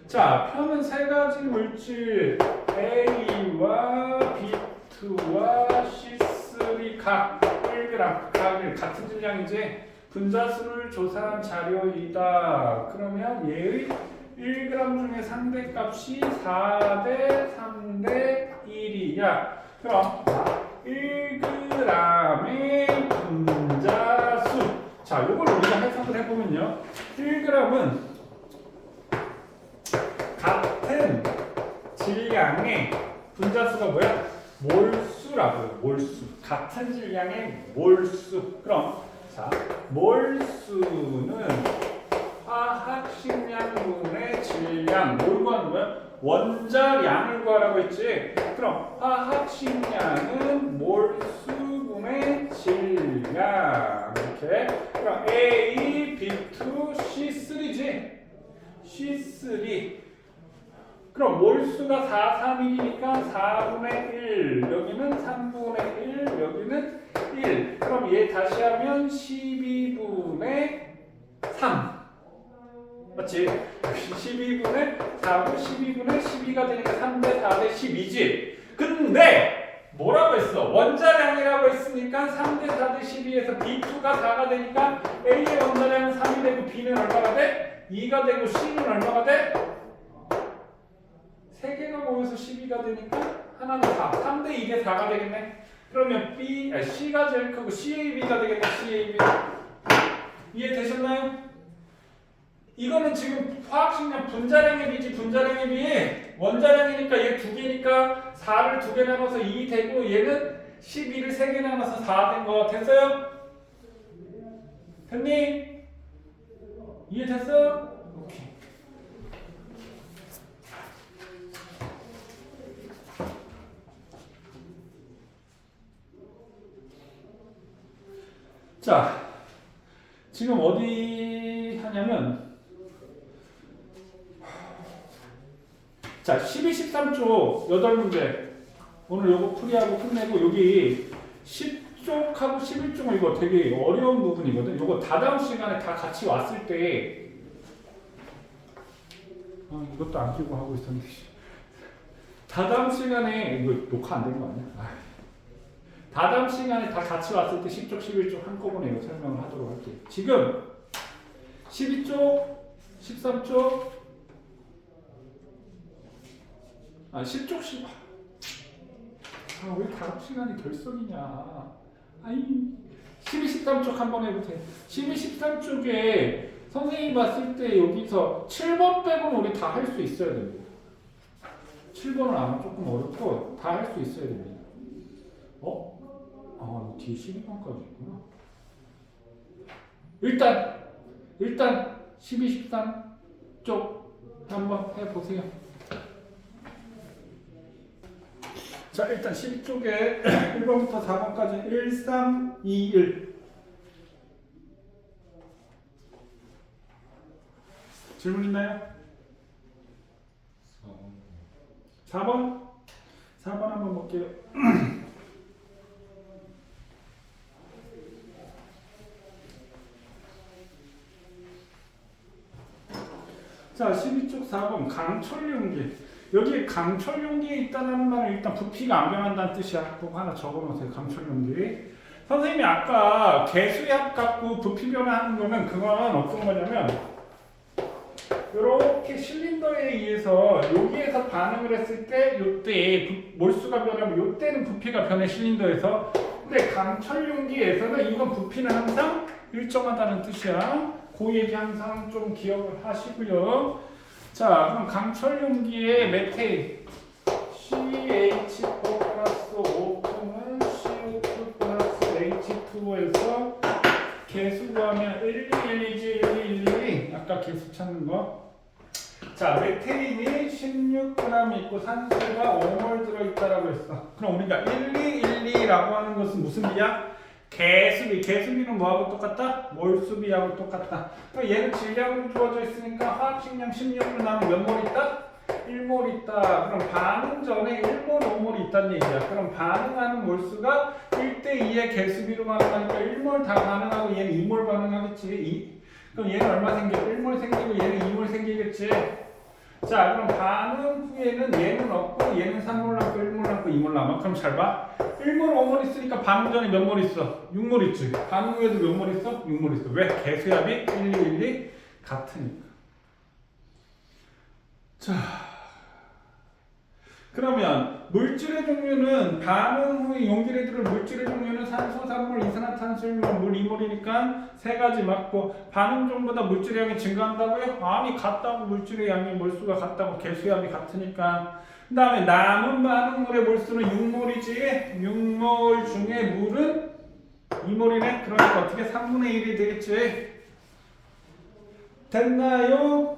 자, 편은 세 가지 물질 A와 B2와 C3 각 1g, 각을 같은 질량이지 분자수를 조사한 자료이다. 그러면 얘의 1g 중에 상대값이 4대 3대 1이야. 그럼 1g의 분자수. 자, 이걸 우리가 해석을 해보면요. 1g은 같은 질량의 분자수가 뭐야? 몰수라고요. 몰수. 같은 질량의 몰수. 그럼 자, 몰수는 화학식량분의 질량. 뭘 구하는 거야? 원자량을 구하라고 했지. 그럼 화학식량은 몰수분의 질량. 이렇게. 그럼 A, B2, C3지. C3. 그럼 몰수가 4, 3이니까 4분의 1, 여기는 3분의 1, 여기는 1. 그럼 얘 다시 하면 12분의 3. 맞지? 12분의 4고 12분의 12가 되니까 3대 4대 12지. 근데 뭐라고 했어? 원자량이라고 했으니까 3대 4대 12에서 B2가 4가 되니까 A의 원자량은 3이 되고 B는 얼마가 돼? 2가 되고 C는 얼마가 돼? 3개가 모여서 12가 되니까 하나는 4. 3대 2대 4가 되겠네. 그러면 C가 제일 크고 CAB가 되겠네. CAB. 이해되셨나요? 이거는 지금 화학식량 분자량의 비지 분자량의 비에 원자량이니까 얘 2개니까 4를 2개 나눠서 2 되고 얘는 12를 3개 나눠서 4 된 거 됐어요? 됐니? 이해됐어? 오케이. 자, 지금 어디 하냐면 자, 12, 13쪽 8문제 오늘 요거 풀이하고 끝내고 여기 10쪽하고 11쪽은 이거 되게 어려운 부분이거든. 요거 다다음 시간에 다 같이 왔을 때 이것도 안 끼고 하고 있었는데 다다음 시간에 이거 녹화 안 된 거 아니야? 다다음 시간에 다 같이 왔을 때 10쪽, 11쪽 한꺼번에 이거 설명을 하도록 할게요. 지금 12쪽, 13쪽 10쪽, 10... 왜 다음 시간이 결석이냐. 12, 13쪽 한번 해보세요. 12, 13쪽에 선생님이 봤을 때 여기서 7번 빼고는 우리 다 할 수 있어야 됩니다. 7번은 아마 조금 어렵고 다 할 수 있어야 됩니다. 뒤에 12번까지 있구나. 일단 12, 13쪽 한번 해보세요. 자, 일단 12쪽에 1번부터 4번까지 1, 3, 2, 1 질문 있나요? 4번? 4번 한번 볼게요. 자, 12쪽 4번 강철용기. 여기 강철용기에 있다는 말은 일단 부피가 안 변한다는 뜻이야. 그거 하나 적어놓으세요. 강철용기. 선생님이 아까 개수합 갖고 부피 변화하는 거는 그건 어떤 거냐면 이렇게 실린더에 의해서 여기에서 반응을 했을 때 이때 몰수가 변하면 이때는 부피가 변해 실린더에서. 근데 강철용기에서는 이건 부피는 항상 일정하다는 뜻이야. 그 얘기 항상 좀 기억을 하시고요. 자, 그럼 강철용기의 메테이 CH4 플러스 O2는 CO2 플러스 H2O에서 개수 구하면 1212지 1212 아까 개수 찾는 거. 자, 메테인이 16g 있고 산소가 5몰 들어있다라고 했어. 그럼 우리가 1212라고 하는 것은 무슨 비야? 개수비. 개수비는 뭐하고 똑같다? 몰수비하고 똑같다. 그럼 얘는 질량으로 주어져 있으니까 화학식량 16을 나면 몇 몰 있다? 1몰 있다. 그럼 반응 전에 1몰, 5몰이 있다는 얘기야. 그럼 반응하는 몰수가 1대2의 개수비로 반응하니까 1몰 다 반응하고 얘는 2몰 반응하겠지. 그럼 얘는 얼마 생겨? 1몰 생기고 얘는 2몰 생기겠지. 자, 그럼 반응 후에는 얘는 없고 얘는 3몰 남고 1몰 남고 2몰 남아. 그럼 잘 봐. 1몰, 5몰 있으니까 반응 전에 몇 몰 있어? 6몰 있지. 반응 후에도 몇 몰 있어? 6몰 있어. 왜? 개수합이 1, 2, 1, 2 같으니까. 자, 그러면 물질의 종류는 반응 후에 용기를 들을 물질의 종류는 산소 3몰, 이산화탄소 1몰, 물 2몰이니까 세 가지 맞고 반응 중보다 물질의 양이 증가한다고요? 아니 같다고. 물질의 양이 몰수가 같다고. 개수합이 같으니까. 그 다음에 남은 반응물의 몰수는 6몰이지. 6몰 중에 물은 2몰이네. 그러니까 어떻게 3분의 1이 되겠지. 됐나요?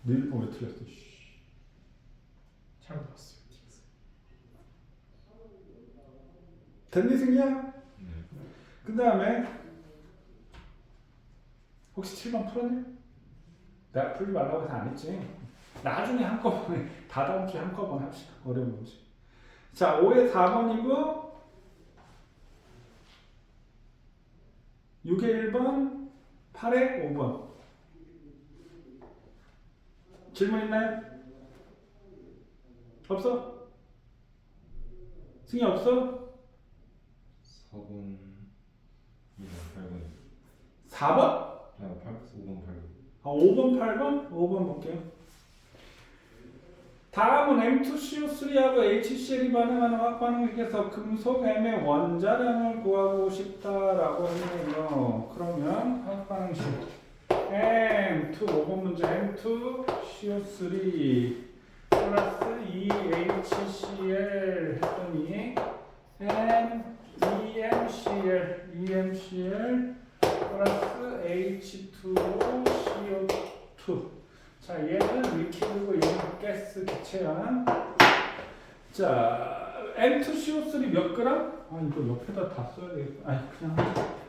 네 1번 왜 틀렸어? 잘못 봤어요. 됐니 승희야? 그 다음에 혹시 7번 풀었니? 내가 풀지 말라고 해서 안 했지. 나중에 한꺼번에 다다음 주에 한꺼번에 합시다. 어려운 문제. 자, 5에 4번이고 6에 1번 8에 5번. 질문 있나요? 없어? 승희 없어? 4번, 2번, 8번. 4번? 아, 5번, 8번. 아, 5번, 8번? 5번 볼게요. 다음은 M2CO3하고 HCl이 반응하는 화학 반응을 해서 금속 M의 원자량을 구하고 싶다라고 했네요. 그러면 화학 반응식 M2 5번 문제 M2CO3 플러스 EHCl 했더니 EMCl 플러스 H2O CO2. 자, 얘는 리퀴드고 얘는 가스 기체야. 자, M2CO3 몇 그램? 아, 이거 옆에다 다 써야 되겠다. 아니, 그냥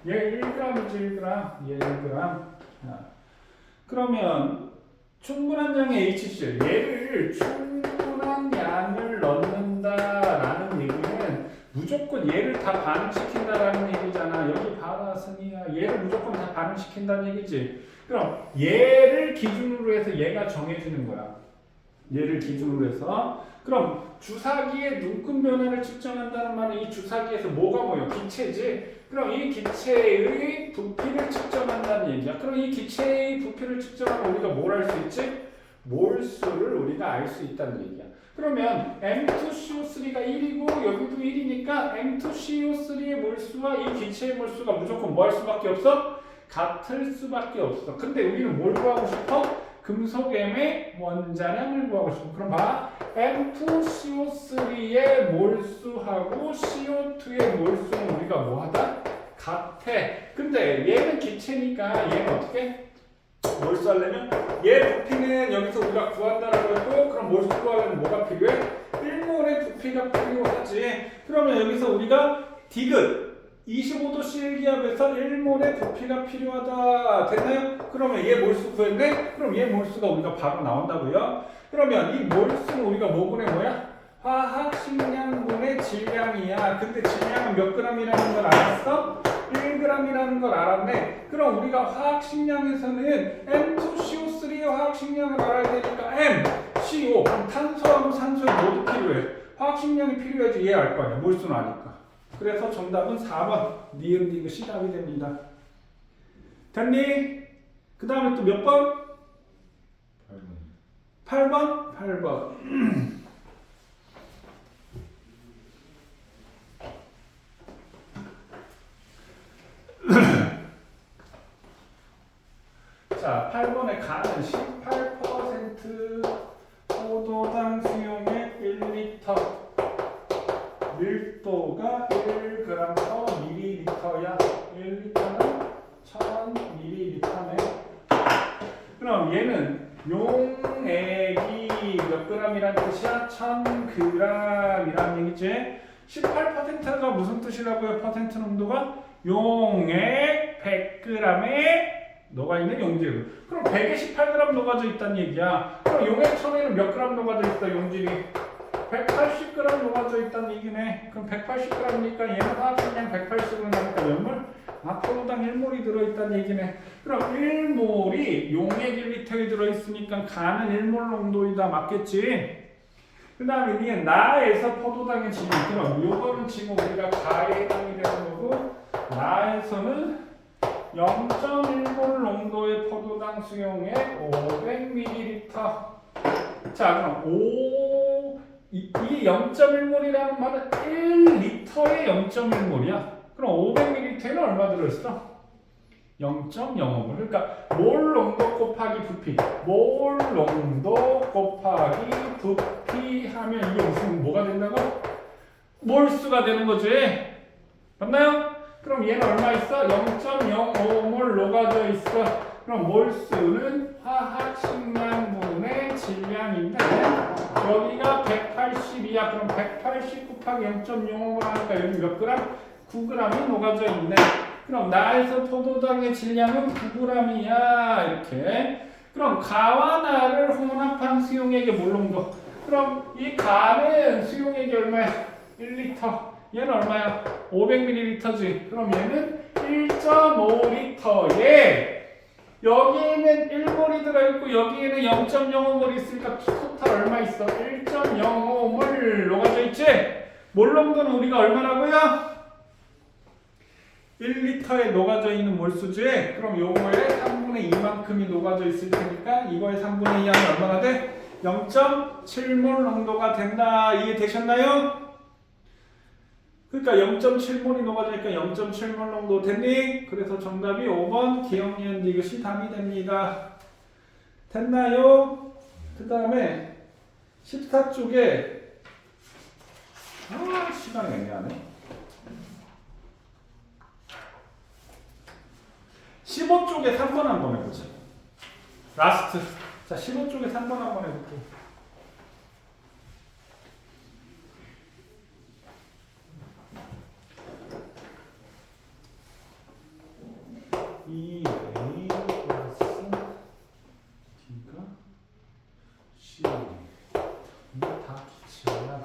얘 1g이지 1g. 얘 1g. 자, 그러면 충분한 양의 HCl, 얘를 충분한 양을 넣는다라는 얘기는 무조건 얘를 다 반응시킨다라는 얘기잖아. 여기 봐라 승희야. 얘를 무조건 다 반응시킨다는 얘기지. 그럼 얘를 기준으로 해서 얘가 정해지는 거야. 얘를 기준으로 해서. 그럼 주사기의 눈금 변화를 측정한다는 말은 이 주사기에서 뭐가 모여? 기체지. 그럼 이 기체의 부피를 측정한다는 얘기야. 그럼 이 기체의 부피를 측정하면 우리가 뭘 알 수 있지? 몰수를 우리가 알 수 있다는 얘기야. 그러면 M2CO3가 1이고 여기도 1이니까 M2CO3의 몰수와 이 기체의 몰수가 무조건 뭐 할 수밖에 없어? 같을 수밖에 없어. 근데 우리는 뭘 구하고 싶어? 금속 M의 원자량을 구하고 싶어. 그럼 봐. M2CO3의 몰수하고 CO2의 몰수는 우리가 뭐하다? 같아. 근데 얘는 기체니까 얘는 어떻게? 몰수하려면 얘 부피는 여기서 우리가 구한다라고 했고, 그럼 몰수 구하려면 뭐가 필요해? 1몰의 부피가 필요하지. 그러면 여기서 우리가 디귿 25도씨 기압에서 1몰의 부피가 필요하다. 됐나요? 그러면 얘 몰수 구했네? 그럼 얘 몰수가 우리가 바로 나온다고요? 그러면 이 몰수는 우리가 뭐분의 뭐야? 화학식량분의 질량이야. 근데 질량은 몇 g이라는 걸 알았어? 1g이라는 걸 알았네. 그럼 우리가 화학식량에서는 M2CO3 그럼 탄소하고 산소에 모두 필요해. 화학식량이 필요해야지 얘 알 거 아니야. 몰수는 아니까. 그래서 정답은 4번 니은 디귿이 답이 됩니다. 됐니? 그 다음에 또 몇 번? 8번. 8번? 8번. 자, 8번에 가는 18% 포도당 수용액 1리터. 밀도가 1g/ml야. 1리터는 1000ml네. 그럼 얘는 용액이 몇 g이란 뜻이야? 1000g이란 얘기지. 18%가 무슨 뜻이라고요? 퍼센트 농도가 용액 100g에 녹아있는 용질. 그럼 100에 18g 녹아져 있다는 얘기야. 그럼 용액 1000에는 몇 g 녹아져 있어? 용질이 180g 녹아져 있다는 얘기네. 그럼 180g이니까 얘는 화학식량 180으로 나니까 몇 몰? 포도당 1몰이 들어있다는 얘기네. 그럼 1몰이 용액 1리터에 들어있으니까 가는 1몰 농도이다. 맞겠지? 그 다음에 위에 나에서 포도당의 질량. 그럼 요거는 지금 우리가 가에 해당이 되는 거고, 나에서는 0.1몰 농도의 포도당 수용액 500ml. 자, 그럼 이 0.1몰이라는 말은 1리터에 0.1몰이야. 그럼 500ml에는 얼마 들어있어? 0.05몰. 그러니까 몰 농도 곱하기 부피. 몰 농도 곱하기 부피 하면 이게 무슨 뭐가 된다고? 몰수가 되는 거지. 맞나요? 그럼 얘는 얼마 있어? 0.05몰 녹아져 있어. 그럼 몰수는 화학식량분의 질량인데 여기가 180이야. 그럼 180 곱하기 0.05몰 하니까 여기 몇 그램? 9g이 녹아져 있네. 그럼 나에서 포도당의 질량은 9g이야. 이렇게. 그럼 가와 나를 혼합한 수용액의 몰농도. 그럼 이 가는 수용액이 얼마야? 1리터. 얘는 얼마야? 500ml지. 그럼 얘는 1.5리터에 여기에는 1몰이 들어있고 여기에는 0.05몰이 있으니까 토탈 얼마 있어? 1.05몰 녹아져 있지? 몰농도는 우리가 얼마라고요? 1리터에 녹아져 있는 몰수지? 그럼 요거에 3분의 2만큼이 녹아져 있을 테니까 이거의 3분의 2하면 얼마나 돼? 0.7몰 농도가 된다. 이해되셨나요? 그러니까 0.7몰이 녹아지니까 0.7몰 농도 됐니? 그래서 정답이 5번 기억, 니은, 디귿이 답이 됩니다. 됐나요? 그 다음에 14쪽에 시간이 애매하네. 15쪽에 3번 한번 해보자. 라스트. 자, 15쪽에 3번 한번 해볼게. 이 A 플러스 D가 C. 이게 다 기체야.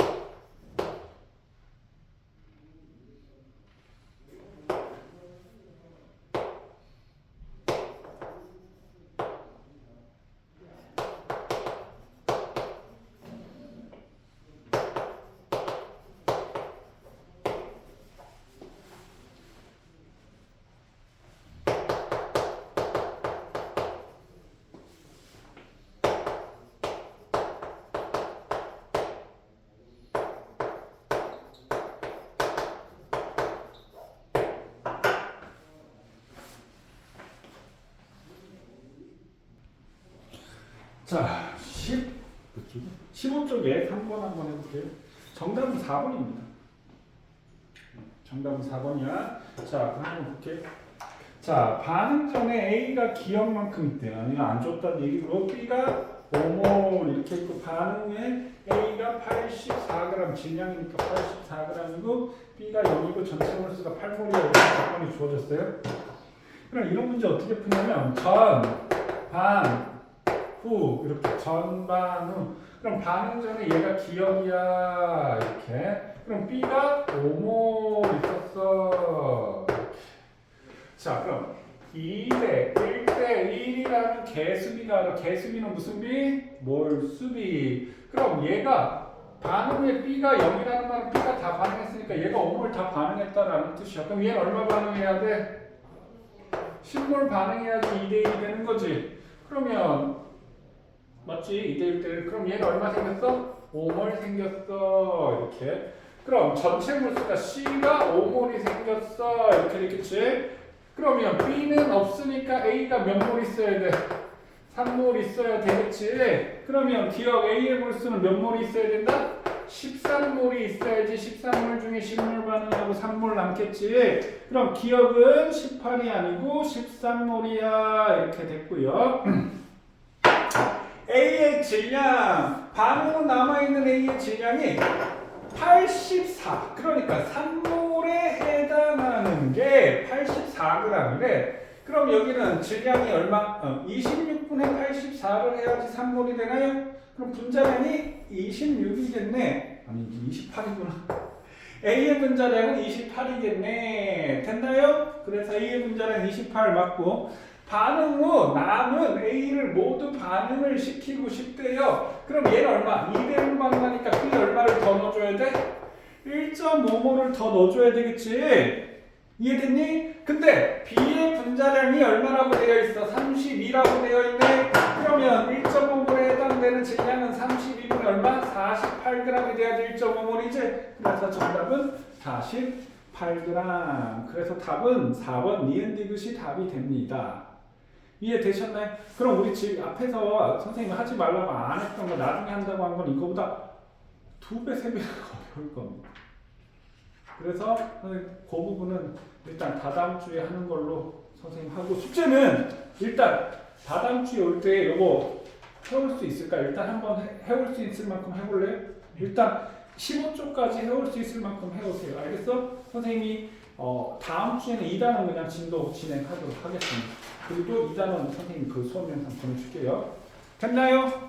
자, 15쪽에 3번 한번 해볼게요. 정답은 4번입니다. 정답은 4번이야. 자, 그럼 한번 볼게요. 자, 반응 전에 A가 기억만큼 있대요. 아니면 안 줬다는 얘기고 B가 5몰 이렇게 있고 반응 후에 A가 84g 질량이니까 84g이고 B가 0이고 전체 몰수가 8몰이라고 이렇게 조건이 주어졌어요. 그럼 이런 문제 어떻게 푸냐면 전, 반, 후 이렇게 전반 후. 그럼 반응 전에 얘가 기억이야 이렇게. 그럼 B가 5몰 있었어. 이렇게. 자, 그럼 2대 1대 앞에 1이라는 개수비가 개수비는 무슨 비? 몰수비. 그럼 얘가 반응에 B가 0이라는 말은 B가 다 반응했으니까 얘가 5몰 다 반응했다라는 뜻이야. 그럼 얘는 얼마 반응해야 돼? 10몰 반응해야지 2대1이 되는 거지. 그러면 맞지? 2대1 때 그럼 얘는 얼마 생겼어? 5몰 생겼어. 이렇게. 그럼 전체 몰수가 C가 5몰이 생겼어. 이렇게 되겠지? 그러면 B는 없으니까 A가 몇 몰 있어야 돼? 3몰 있어야 되겠지? 그러면 기억 A의 몰수는 몇 몰이 있어야 된다? 13몰이 있어야지 13몰 중에 10몰 반응하고 3몰 남겠지? 그럼 기억은 18이 아니고 13몰이야. 이렇게 됐고요. A의 질량, 반응은 남아있는 A의 질량이 84. 그러니까 3몰에 해당하는 게 84g이래. 그럼 여기는 질량이 얼마? 26분의 84를 해야지 3몰이 되나요? 그럼 분자량이 26이겠네. 아니 28이구나. A의 분자량은 28이겠네. 됐나요? 그래서 A의 분자량 28 맞고 반응 후 남은 A를 모두 반응을 시키고 싶대요. 그럼 얘는 얼마? 2대1 반응하니까 B 얼마를 더 넣어줘야 돼? 1.5몰을 더 넣어줘야 되겠지? 이해됐니? 근데 B의 분자량이 얼마라고 되어 있어? 32라고 되어 있네. 그러면 1.5몰에 해당되는 질량은 32분의 얼마? 48g이 돼야지 1.5몰이지? 그래서 정답은 48g. 그래서 답은 4번 니은 디귿이 답이 됩니다. 이해되셨나요? 그럼 우리 집 앞에서 선생님이 하지 말라고 안 했던 거 나중에 한다고 한 건 이거보다 2배, 3배가 어려울 겁니다. 그래서 그 부분은 일단 다다음 주에 하는 걸로 선생님 하고 숙제는 일단 다다음 주에 올 때 이거 해올 수 있을까? 일단 한번 해올 수 있을 만큼 해볼래? 일단 15쪽까지 해올 수 있을 만큼 해오세요. 알겠어? 선생님이 다음 주에는 2단원 그냥 진도 진행하도록 하겠습니다. 그리고 2단원 선생님 그 수업 영상 보내줄게요. 됐나요?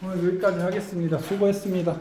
오늘 여기까지 하겠습니다. 수고했습니다.